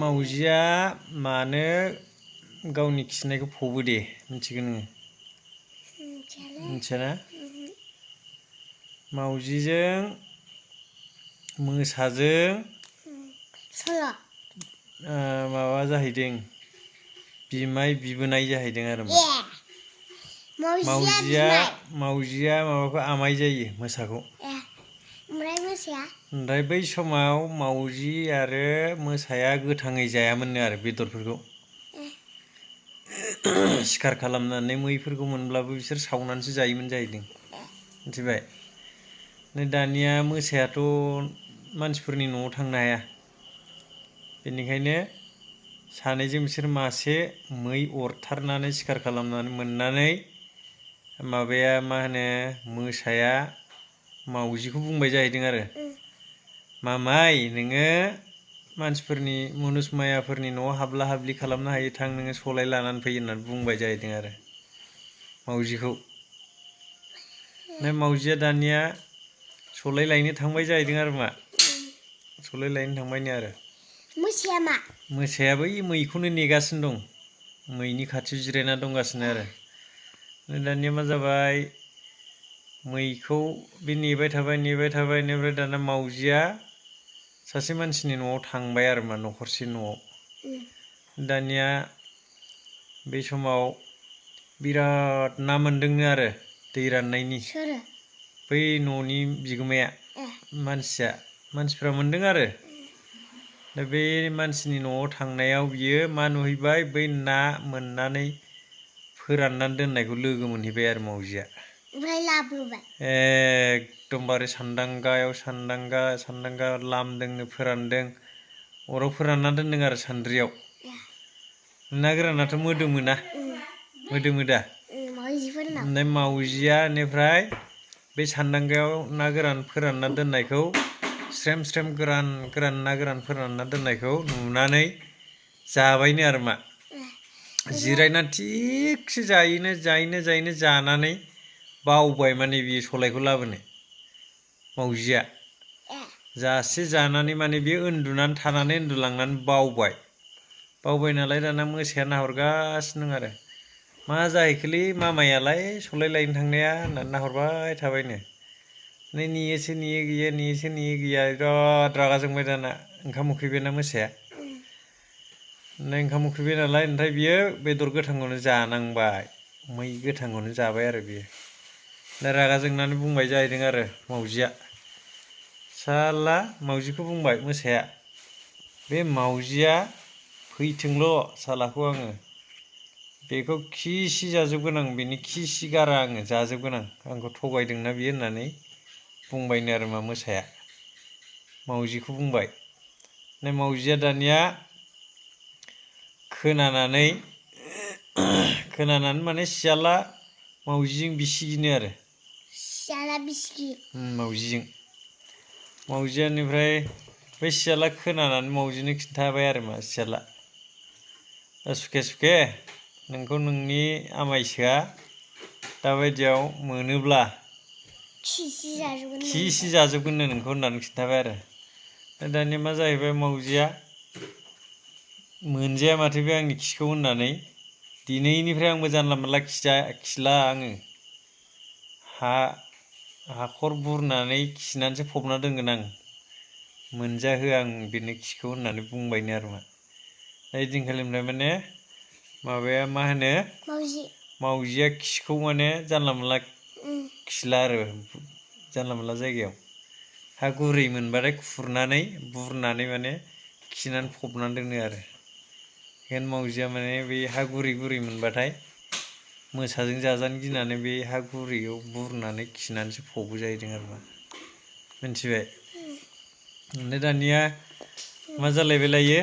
मावजिया मानो गावनि खिनायखौ फबो दे मिथिगौ नोङो? मिथियाना? मावजिजों मोसाजों माबा जाहैदों बिमाय बिबोनाय जाहैदों आरो मा मावजिया माबाखौ आमाय जायो मोसाखौ। ओमफ्राय बै समाव मावजि आरो मोसाया गोथाङै जायामोननो आरो बेदरफोरखौ सिखार खालामनानै मैफोरखौ मोनब्लाबो बिसोर सावनानैसो जायोमोन जाहैदों मिथिबाय? दानिया मोसायाथ' मानसिफोरनि न'आव थांनो हाया बेनिखायनो सानैजों बिसोर मासे मै अरथारनानै सिखार खालामनानै मोननानै माबाया मा होनो मोसाया मावजिखौ बुंबाय जाहैदों आरो मामाय नोङो मानसिफोरनि मुनुस मायाफोरनि न'आव हाबला हाबलि खालामनो हायो थां नोङो सलाय लानानै फै होननानै बुंबाय जाहैदों आरो मावजिखौ। मावजिया दानिया सलाय लायनो थांबाय जाहैदों आरो मा सलाय लायनो थांबायनो आरो मोसाया बै मैखौनो नेगासिनो दं मैनि खाथियाव जिरायना दंगासिनो आरो दानिया मा जाबाय मैखौ बे नेबाय थाबाय बेनिफ्राय दाना मावजिया सासे मानसिनि न'आव थांबाय आरो मा न'खरसे न'आव दानिया बे समाव बिराद ना मोनदोंनो आरो दै राननायनि बै न'नि बिगोमाया मानसिफ्रा मोनदों आरो दा बे मानसिनि न'आव थांनायाव बियो मा नुहैबाय बै ना मोननानै फोराननानै दोननायखौ लोगो मोनहैबाय आरो मावजिया एकदमबारे सान्दांगा लामदोंनो फोरानदों अराव फोरानना दोनदों आरो सान्द्रियाव ना गोरानाथ' मोदोमो दा ओमफ्राय मावजिया बेनिफ्राय बे सान्दांगायाव ना गोरान फोरानना दोननायखौ स्रेम स्रेम गोरान ना गोरान फोरानना दोननायखौ नुनानै जाबायनो आरो मा जिरायना थिगसे जायैनो जानानै बावबाय माने बियो सलायखौ लाबोनो मावजिया जासे जानानै माने बियो उन्दुलांनानै बावबाय नालाय दाना मोसाया नाहरगासिनो दं आरो मा जाहैखोलै मामायालाय सलाय लायनो थांनाया होननानै नाहरबाय थाबायनो नेयोसो नेयो गैया बिराद रागा जोंबाय दाना ओंखाम उखैबायना मोसाया ओंखाम उखैबाय नालाय ओमफ्राय बियो बेदर गोथांखौनो जानांबाय मै गोथांखौनो जाबाय आरो बियो दा रागा जोंनानै बुंबाय जाहैदों आरो मावजिया साला मावजिखौ बुंबाय मोसाया बे मावजिया फैथोंल' सालाखौ आङो बेखौ खि जाजोबगोन आं बेनि खि गारा आङो जाजोबगोन आंखौ थगायदोंना बियो होननानै बुंबायनो आरो मा मोसाया मावजिखौ बुंबाय मावजिया दानिया खोनानानै माने सियाला मावजिजों बिसिगिनो आरो मावजिया बेनिफ्राय बै सियाला खोनानानै मावजिनो खिन्थाबाय आरो मा सियाला सुखे नोंखौ नोंनि आमायसोआ दाबायदियाव मोनोब्ला खि जाजोबगोननो नोंखौ होननानै खिन्थाबाय आरो दानिया मा जाहैबाय मावजिया मोनजाया माथो बे आंनि खिखौ होननानै दिनैनिफ्राय आंबो जानला मोनला खिला आङो हाखर बुरनानै खिनानैसो फबना दोनगोन आं मोनजाहोआ आं बेनो खिखौ होननानै बुंबायनो आरो मा ओइदिनखालिनिफ्राय माने माबाया मा होनो मावजिया खिखौ माने जानला मोनला खिला आरो जानला मोनला जायगायाव हा गुरै मोनबाथाय खुरनानै बुरनानै माने खिनानै फबनानै दोनो आरो बेखायनो मावजिया माने बे हा गुरै मोनबाथाय मोसाजों जाजानो गिनानै बे हा गुरैयाव बुरनानै खिनानैसो फबो जाहैदों आरो मा मिथिबाय? ओमफ्राय दानिया मा जालायबाय लायो